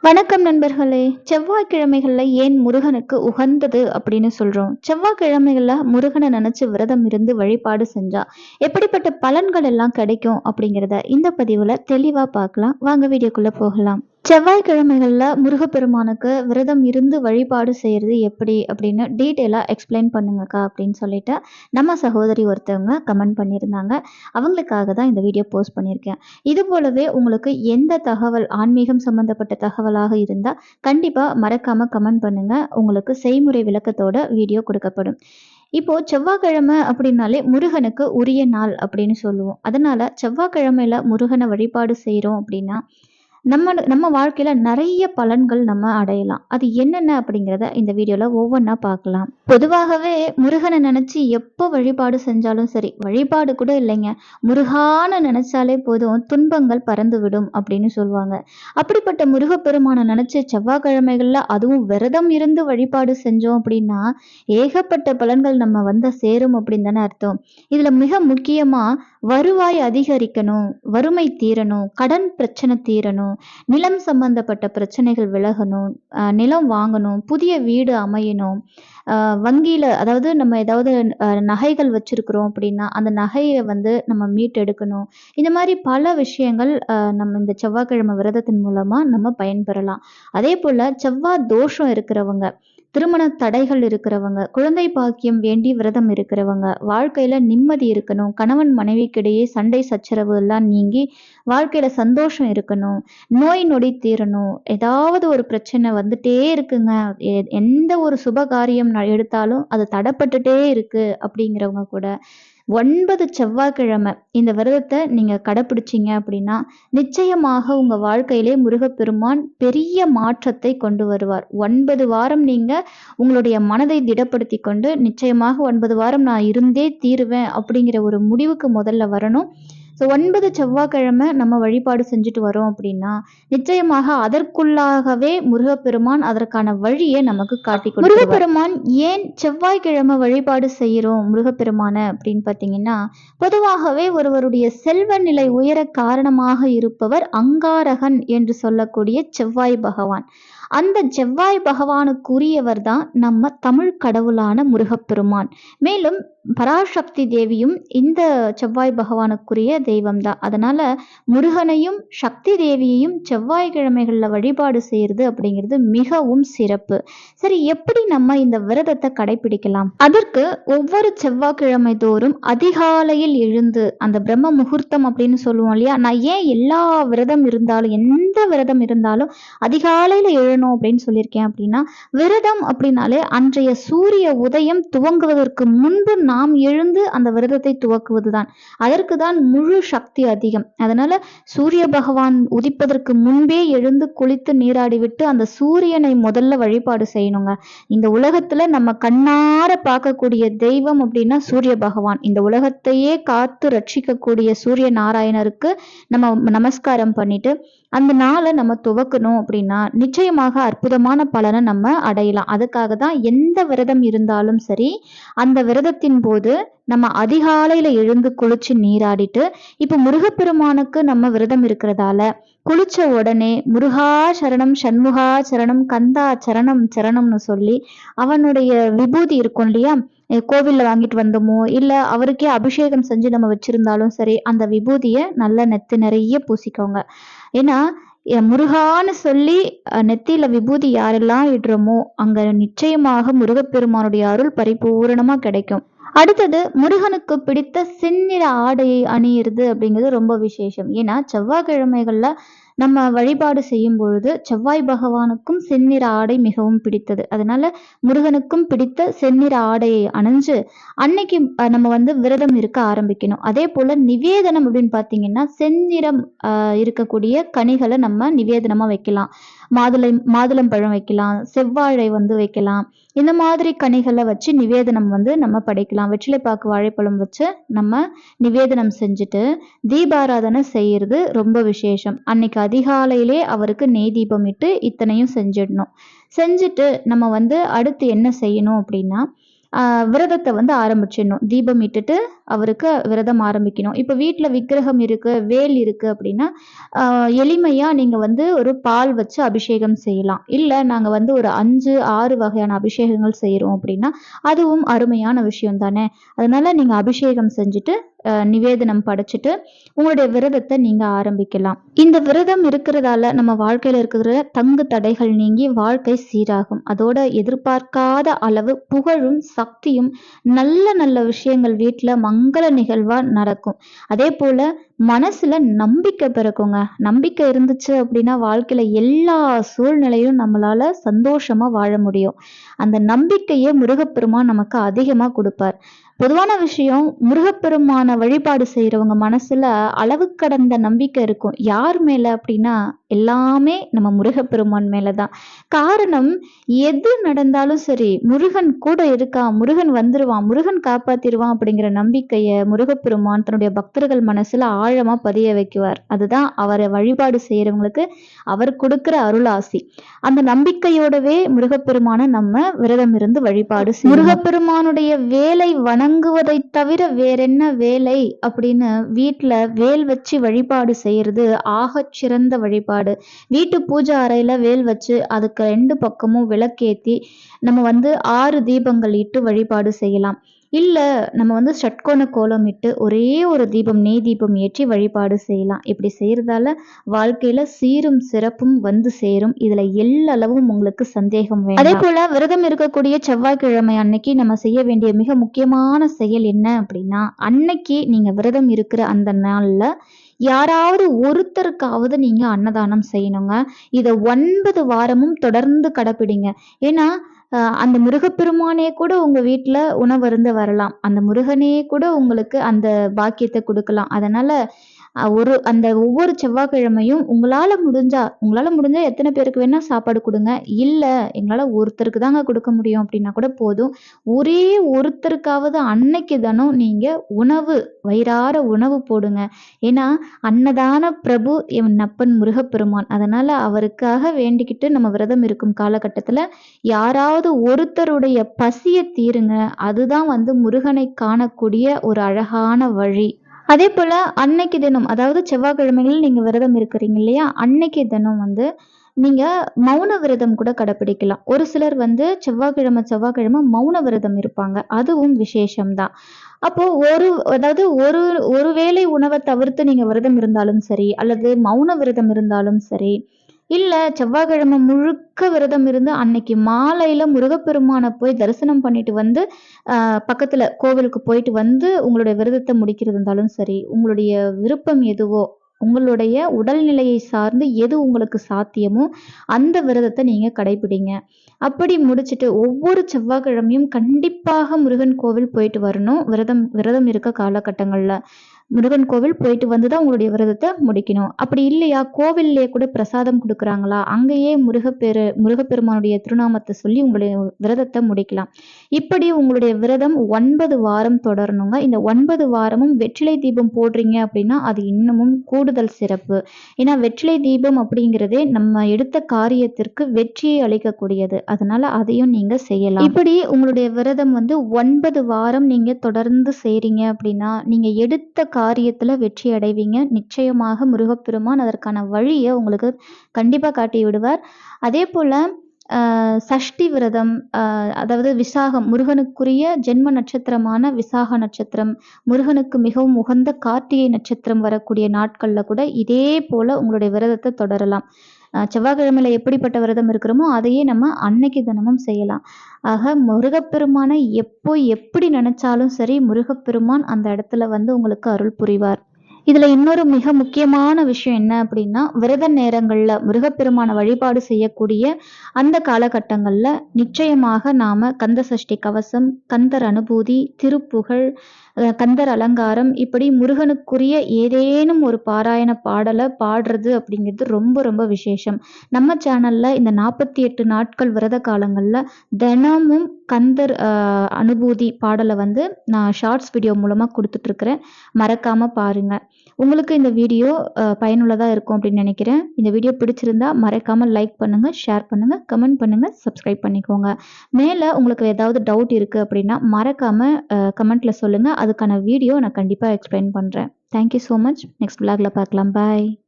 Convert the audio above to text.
வணக்கம் நண்பர்களே. செவ்வாய்க்கிழமைகள்ல ஏன் முருகனுக்கு உகந்தது அப்படின்னு சொல்றோம்? செவ்வாய்க்கிழமைகள்ல முருகனை நினைச்சு விரதம் இருந்து வழிபாடு செஞ்சா எப்படிப்பட்ட பலன்கள் எல்லாம் கிடைக்கும் அப்படிங்கிறத இந்த பதிவுல தெளிவா பார்க்கலாம். வாங்க வீடியோக்குள்ள போகலாம். செவ்வாய்க்கிழமைகள்ல முருகப்பெருமானுக்கு விரதம் இருந்து வழிபாடு செய்யறது எப்படி அப்படின்னு டீட்டெயிலா எக்ஸ்பிளைன் பண்ணுங்கக்கா அப்படின்னு சொல்லிட்டு நம்ம சகோதரி ஒருத்தவங்க கமெண்ட் பண்ணியிருந்தாங்க. அவங்களுக்காக தான் இந்த வீடியோ போஸ்ட் பண்ணியிருக்கேன். இது போலவே உங்களுக்கு எந்த தகவல் ஆன்மீகம் சம்பந்தப்பட்ட தகவலாக இருந்தால் கண்டிப்பாக மறக்காம கமெண்ட் பண்ணுங்க. உங்களுக்கு செய்முறை விளக்கத்தோட வீடியோ கொடுக்கப்படும். இப்போ செவ்வாய்க்கிழமை அப்படின்னாலே முருகனுக்கு உரிய நாள் அப்படின்னு சொல்லுவோம். அதனால செவ்வாய்க்கிழமையில முருகனை வழிபாடு செய்கிறோம் அப்படின்னா நம்ம நம்ம வாழ்க்கையில நிறைய பலன்கள் நம்ம அடையலாம். அது என்னென்ன அப்படிங்கிறத இந்த வீடியோல ஒவ்வொன்றா பார்க்கலாம். பொதுவாகவே முருகனை நினைச்சு எப்போ வழிபாடு செஞ்சாலும் சரி, வழிபாடு கூட இல்லைங்க, முருகான நினைச்சாலே போதும் துன்பங்கள் பறந்து விடும் அப்படின்னு சொல்லுவாங்க. அப்படிப்பட்ட முருகப்பெருமானை நினைச்சு செவ்வாய்க்கிழமைகள்ல அதுவும் விரதம் இருந்து வழிபாடு செஞ்சோம் அப்படின்னா ஏகப்பட்ட பலன்கள் நம்ம சேரும் அப்படின்னு தானே அர்த்தம். இதுல மிக முக்கியமா வருவாய் அதிகரிக்கணும், வறுமை தீரணும், கடன் பிரச்சனை தீரணும், நிலம் சம்பந்தப்பட்ட பிரச்சனைகள் விலகணும், நிலம் வாங்கணும், புதிய வீடு அமையணும், வங்கியில அதாவது நம்ம ஏதாவது நகைகள் வச்சிருக்கிறோம் அப்படின்னா அந்த நகையை நம்ம மீட்டெடுக்கணும். இந்த மாதிரி பல விஷயங்கள் நம்ம இந்த செவ்வாய்க்கிழமை விரதத்தின் மூலமா நம்ம பயன்பெறலாம். அதே போல செவ்வாய் தோஷம் இருக்கிறவங்க, திருமண தடைகள் இருக்கிறவங்க, குழந்தை பாக்கியம் வேண்டி விரதம் இருக்கிறவங்க, வாழ்க்கையில நிம்மதி இருக்கணும், கணவன் மனைவிக்கிடையே சண்டை சச்சரவு எல்லாம் நீங்கி வாழ்க்கையில சந்தோஷம் இருக்கணும், நோய் நொடி தீரணும், ஏதாவது ஒரு பிரச்சனை வந்துட்டே இருக்குங்க, எந்த ஒரு சுப காரியம் எடுத்தாலும் அது தடைப்பட்டுட்டே இருக்கு அப்படிங்கிறவங்க கூட 9 செவ்வாய்க்கிழமை இந்த விரதத்தை நீங்க கடைப்பிடிச்சீங்க அப்படின்னா நிச்சயமாக உங்க வாழ்க்கையிலே முருகப்பெருமான் பெரிய மாற்றத்தை கொண்டு வருவார். 9 வாரம் நீங்க உங்களுடைய மனதை திடப்படுத்தி கொண்டு நிச்சயமாக 9 வாரம் நான் இருந்தே தீருவேன் அப்படிங்கிற ஒரு முடிவுக்கு முதல்ல வரணும். 9 செவ்வாய்க்கிழமை நம்ம வழிபாடு செஞ்சுட்டு வரோம் அப்படின்னா நிச்சயமாக அதற்குள்ளாகவே முருகப்பெருமான் அதற்கான வழியை நமக்கு காட்டி கொடுப்பார். முருகப்பெருமான் ஏன் செவ்வாய்க்கிழமை வழிபாடு செய்கிறோம் முருகப்பெருமான அப்படின்னு பார்த்தீங்கன்னா, பொதுவாகவே ஒருவருடைய செல்வ நிலை உயர காரணமாக இருப்பவர் அங்காரகன் என்று சொல்லக்கூடிய செவ்வாய் பகவான். அந்த செவ்வாய் பகவானுக்குரியவர் தான் நம்ம தமிழ் கடவுளான முருகப்பெருமான். மேலும் பராசக்தி தேவியும் இந்த செவ்வாய் பகவானுக்குரிய தெய்வம் தான். அதனால முருகனையும் சக்தி தேவியையும் செவ்வாய்க்கிழமைகள்ல வழிபாடு செய்யறது அப்படிங்கிறது மிகவும் சிறப்பு. சரி, எப்படி நம்ம இந்த விரதத்தை கடைபிடிக்கலாம்? அதற்கு ஒவ்வொரு செவ்வாய்க்கிழமை தோறும் அதிகாலையில் எழுந்து அந்த பிரம்ம முகூர்த்தம் அப்படின்னு சொல்லுவோம் இல்லையா, நான் ஏன் எல்லா விரதம் இருந்தாலும் எந்த விரதம் இருந்தாலும் அதிகாலையில எழணும் அப்படின்னு சொல்லியிருக்கேன் அப்படின்னா, விரதம் அப்படின்னாலே அன்றைய சூரிய உதயம் துவங்குவதற்கு முன்பு நாம் எழுந்து அந்த விரதத்தை துவக்குவதுதான். அதற்கு தான் முழு சக்தி அதிகம். அதனால சூரிய பகவான் உதிப்பதற்கு முன்பே எழுந்து குளித்து நீராடிவிட்டு அந்த சூரியனை முதல்ல வழிபாடு செய்யணுங்க. இந்த உலகத்துல நம்ம கண்ணார பார்க்கக்கூடிய தெய்வம் அப்படின்னா சூரிய பகவான். இந்த உலகத்தையே காத்து ரட்சிக்கக்கூடிய சூரிய நாராயணருக்கு நம்ம நமஸ்காரம் பண்ணிட்டு அந்த நாளை நம்ம துவக்கணும் அப்படின்னா நிச்சயமாக அற்புதமான பலனை நம்ம அடையலாம். அதுக்காக தான் எந்த விரதம் இருந்தாலும் சரி, அந்த விரதத்தின் போது நம்ம அதிகாலையில எழுந்து குளிச்சு நீராடிட்டு, இப்போ முருகப்பெருமானுக்கு நம்ம விரதம் இருக்கிறதால குளிச்ச உடனே முருகா சரணம், சண்முகா சரணம், கந்தா சரணம் சரணம்னு சொல்லி அவனுடைய விபூதி இருக்கும் இல்லையா, கோவில்ல வாங்கிட்டு வந்தோமோ இல்ல அவருக்கே அபிஷேகம் செஞ்சு நம்ம வச்சிருந்தாலும் சரி, அந்த விபூதியை நல்லா நெத்தி நிறைய பூசிக்கோங்க. ஏன்னா முருகான்னு சொல்லி நெத்தியில விபூதி யாரெல்லாம் இடுறோமோ அங்க நிச்சயமாக முருகப்பெருமானுடைய அருள் பரிபூரணமா கிடைக்கும். அடுத்தது, முருகனுக்கு பிடித்த செந்நிற ஆடையை அணியிறது அப்படிங்கிறது ரொம்ப விசேஷம். ஏன்னா செவ்வாய்க்கிழமைகள்ல நம்ம வழிபாடு செய்யும் பொழுது செவ்வாய் பகவானுக்கும் செந்நிற ஆடை மிகவும் பிடித்தது. அதனால முருகனுக்கும் பிடித்த செந்நிற ஆடையை அணிஞ்சு அன்னைக்கு நம்ம விரதம் இருக்க ஆரம்பிக்கணும். அதே போல நிவேதனம் அப்படின்னு பார்த்தீங்கன்னா செந்நிறம் இருக்கக்கூடிய கனிகளை நம்ம நிவேதனமா வைக்கலாம். மாதுளம்பழம் வைக்கலாம், செவ்வாழை வைக்கலாம். இந்த மாதிரி கனிகளை வச்சு நிவேதனம் நம்ம படைக்கலாம். வெற்றிலைப்பாக்கு வாழைப்பழம் வச்சு நம்ம நிவேதனம் செஞ்சுட்டு தீபாராதனை செய்யறது ரொம்ப விசேஷம். அன்னைக்கு அதிகாலையிலே அவருக்கு நெய் தீபம் இட்டு இத்தனையும் செஞ்சிடணும். செஞ்சுட்டு நம்ம அடுத்து என்ன செய்யணும் அப்படின்னா, விரதத்தை வந்து ஆரம்பிச்சிடணும். தீபம் இட்டுட்டு அவருக்கு விரதம் ஆரம்பிக்கணும். இப்போ வீட்டில் விக்கிரகம் இருக்கு, வேல் இருக்கு அப்படின்னா எளிமையா நீங்க வந்து ஒரு பால் வச்சு அபிஷேகம் செய்யலாம். இல்ல நாங்க வந்து ஒரு 5, 6 வகையான அபிஷேகங்கள் செய்றோம் அப்படின்னா அதுவும் அருமையான விஷயம் தானே. அதனால நீங்க அபிஷேகம் செஞ்சுட்டு நிவேதனம் படைச்சிட்டு உங்களுடைய விரதத்தை நீங்க ஆரம்பிக்கலாம். இந்த விரதம் இருக்கிறதால நம்ம வாழ்க்கையில இருக்கிற தங்கு தடைகள் நீங்கி வாழ்க்கை சீராகும். அதோட எதிர்பார்க்காத அளவு புகழும் சக்தியும் நல்ல நல்ல விஷயங்கள் வீட்டுல மங்கள நிகழ்வா நடக்கும். அதே போல மனசுல நம்பிக்கை பிறக்குங்க. நம்பிக்கை இருந்துச்சு அப்படின்னா வாழ்க்கையில எல்லா சூழ்நிலையும் நம்மளால சந்தோஷமா வாழ முடியும். அந்த நம்பிக்கையை முருகப்பெருமான் நமக்கு அதிகமா கொடுப்பார். பொதுவான விஷயம், முருகப்பெருமான வழிபாடு செய்யறவங்க மனசுல அளவு கடந்த நம்பிக்கை இருக்கும். யார் மேல அப்படின்னா எல்லாமே நம்ம முருகப்பெருமான் மேலதான். காரணம், எது நடந்தாலும் சரி முருகன் கூட இருக்கான், முருகன் வந்துருவான், முருகன் காப்பாத்திருவான் அப்படிங்கிற நம்பிக்கைய முருகப்பெருமான் தன்னுடைய பக்தர்கள் மனசுல ஆழமா பதிய வைக்குவார். அதுதான் அவரை வழிபாடு செய்யறவங்களுக்கு அவர் கொடுக்கிற அருளாசி. அந்த நம்பிக்கையோடவே முருகப்பெருமான நம்ம விரதம் இருந்து வழிபாடு செய்யணும். முருகப்பெருமானுடைய வேலை வணங்குவதை தவிர வேறென்ன வேலை அப்படின்னு வீட்டுல வேல் வச்சு வழிபாடு செய்யறது ஆகச் சிறந்த வழிபாடு. வீட்டு பூஜை அறையில வேல் வச்சு அதுக்கு 2 பக்கமும் விளக்கேத்தி நம்ம வந்து 6 தீபங்கள் இட்டு வழிபாடு செய்யலாம். இல்ல நம்ம வந்து ஷட்கோண கோலம் இட்டு ஒரே ஒரு தீபம், நெய் தீபம் ஏற்றி வழிபாடு செய்யலாம். இப்படி செய்யறதால வாழ்க்கையில சீரும் சிறப்பும் வந்து சேரும். இதுல எல்லளவும் உங்களுக்கு சந்தேகம் வேண்டாம். அதே போல விரதம் இருக்கக்கூடிய செவ்வாய்க்கிழமை அன்னைக்கு நம்ம செய்ய வேண்டிய மிக முக்கியமான செயல் என்ன அப்படின்னா, அன்னைக்கு நீங்க விரதம் இருக்கிற அந்த நாள்ல யாராவது ஒருத்தருக்காவது நீங்க அன்னதானம் செய்யணுங்க. இத 9 வாரமும் தொடர்ந்து கடைப்பிடிங்க. ஏன்னா அந்த முருகப்பெருமானே கூட உங்க வீட்டுல உணவருந்த வரலாம். அந்த முருகனே கூட உங்களுக்கு அந்த பாக்கியத்தை கொடுக்கலாம். அதனால அந்த ஒவ்வொரு செவ்வாய்க்கிழமையும் உங்களால முடிஞ்சா எத்தனை பேருக்கு வேணா சாப்பாடு கொடுங்க. இல்ல எங்களால ஒருத்தருக்கு தாங்க கொடுக்க முடியும் அப்படின்னா கூட போதும். ஒரே ஒருத்தருக்காவது அன்னைக்கு தானும் நீங்க வயிறார உணவு போடுங்க. ஏன்னா அன்னதான பிரபு என் அப்பன் முருகப்பெருமான். அதனால அவருக்காக வேண்டிக்கிட்டு நம்ம விரதம் இருக்கும் காலகட்டத்துல யாராவது ஒருத்தருடைய பசிய தீருங்க. அதுதான் வந்து முருகனை காணக்கூடிய ஒரு அழகான வழி. அதே போல அன்னைக்கு தினம், அதாவது செவ்வாய்க்கிழமைகள் நீங்க விரதம் இருக்கிறீங்க இல்லையா, அன்னைக்கு தினம் வந்து நீங்க மௌன விரதம் கூட கடைப்பிடிக்கலாம். ஒரு சிலர் வந்து செவ்வாய்க்கிழமை மௌன விரதம் இருப்பாங்க. அதுவும் விசேஷம்தான். அப்போ அதாவது ஒரு வேளை உணவை தவிர்த்து நீங்க விரதம் இருந்தாலும் சரி, அல்லது மௌன விரதம் இருந்தாலும் சரி, இல்ல செவ்வாய்க்கிழமை முழுக்க விரதம் இருந்து அன்னைக்கு மாலையில முருகப்பெருமான போய் தரிசனம் பண்ணிட்டு வந்து பக்கத்துல கோவிலுக்கு போயிட்டு வந்து உங்களுடைய விரதத்தை முடிக்கிறது இருந்தாலும் சரி, உங்களுடைய விருப்பம் எதுவோ, உங்களுடைய உடல்நிலையை சார்ந்து எது உங்களுக்கு சாத்தியமோ அந்த விரதத்தை நீங்க கடைபிடிங்க. அப்படி முடிச்சுட்டு ஒவ்வொரு செவ்வாய்க்கிழமையும் கண்டிப்பாக முருகன் கோவில் போயிட்டு வரணும். விரதம் இருக்க காலகட்டங்கள்ல முருகன் கோவில் போயிட்டு வந்துதான் உங்களுடைய விரதத்தை முடிக்கணும். அப்படி இல்லையா, கோவில்லே கூட பிரசாதம் கொடுக்குறாங்களா, அங்கேயே முருகப்பெருமானுடைய திருநாமத்தை சொல்லி உங்களுடைய விரதத்தை முடிக்கலாம். இப்படி உங்களுடைய விரதம் 9 வாரம் தொடரணுங்க. இந்த 9 வாரமும் வெற்றிலை தீபம் போடுறீங்க அப்படின்னா அது இன்னமும் கூடுதல் சிறப்பு. ஏன்னா வெற்றிலை தீபம் அப்படிங்கிறதே நம்ம எடுத்த காரியத்திற்கு வெற்றியை அளிக்கக்கூடியது. அதனால அதையும் நீங்க செய்யலாம். இப்படி உங்களுடைய விரதம் வந்து 9 வாரம் நீங்க தொடர்ந்து செய்றீங்க அப்படின்னா நீங்க எடுத்த காரியத்துல வெற்றி அடைவீங்க. நிச்சயமாக முருகப்பெருமான் அதற்கான வழியை உங்களுக்கு கண்டிப்பா காட்டி விடுவார். அதே போல சஷ்டி விரதம், அதாவது விசாகம், முருகனுக்குரிய ஜென்ம நட்சத்திரமான விசாக நட்சத்திரம், முருகனுக்கு மிகவும் உகந்த கார்த்திகை நட்சத்திரம் வரக்கூடிய நாட்கள்ல கூட இதே போல உங்களுடைய விரதத்தை தொடரலாம். செவ்வாய்க்கிழமையில எப்படிப்பட்ட விரதம் இருக்கிறோமோ அதையே நம்ம அன்னைக்கு தினமும் செய்யலாம். ஆக முருகப்பெருமானை எப்படி நினைச்சாலும் சரி, முருகப்பெருமான் அந்த இடத்துல வந்து உங்களுக்கு அருள் புரிவார். இதுல இன்னொரு மிக முக்கியமான விஷயம் என்ன அப்படின்னா, விரத நேரங்கள்ல முருகப்பெருமான வழிபாடு செய்யக்கூடிய அந்த காலகட்டங்கள்ல நிச்சயமாக நாம கந்த சஷ்டி கவசம், கந்தர் அனுபூதி, திருப்புகழ், கந்தர் அலங்காரம், இப்படி முருகனுக்குரிய ஏதேனும் ஒரு பாராயண பாடலை பாடுறது அப்படிங்கிறது ரொம்ப ரொம்ப விசேஷம். நம்ம சேனல்ல இந்த 48 நாட்கள் விரத காலங்கள்ல தினமும் கந்தர் அனுபூதி பாடலை வந்து நான் ஷார்ட்ஸ் வீடியோ மூலமா கொடுத்துட்டு இருக்கிறேன். மறக்காம பாருங்க. உங்களுக்கு இந்த வீடியோ பயனுள்ளதா இருக்கும் அப்படின்னு நினைக்கிறேன். இந்த வீடியோ பிடிச்சிருந்தா மறக்காம லைக் பண்ணுங்க, ஷேர் பண்ணுங்க, கமெண்ட் பண்ணுங்க, சப்ஸ்கிரைப் பண்ணிக்கோங்க. மேல உங்களுக்கு ஏதாவது டவுட் இருக்கு அப்படின்னா மறக்காம கமெண்ட்ல சொல்லுங்க. அதுக்கான வீடியோ நான் கண்டிப்பா எக்ஸ்பிளைன் பண்றேன். Thank you so much. Next விலாக்ல பார்க்கலாம். பாய்.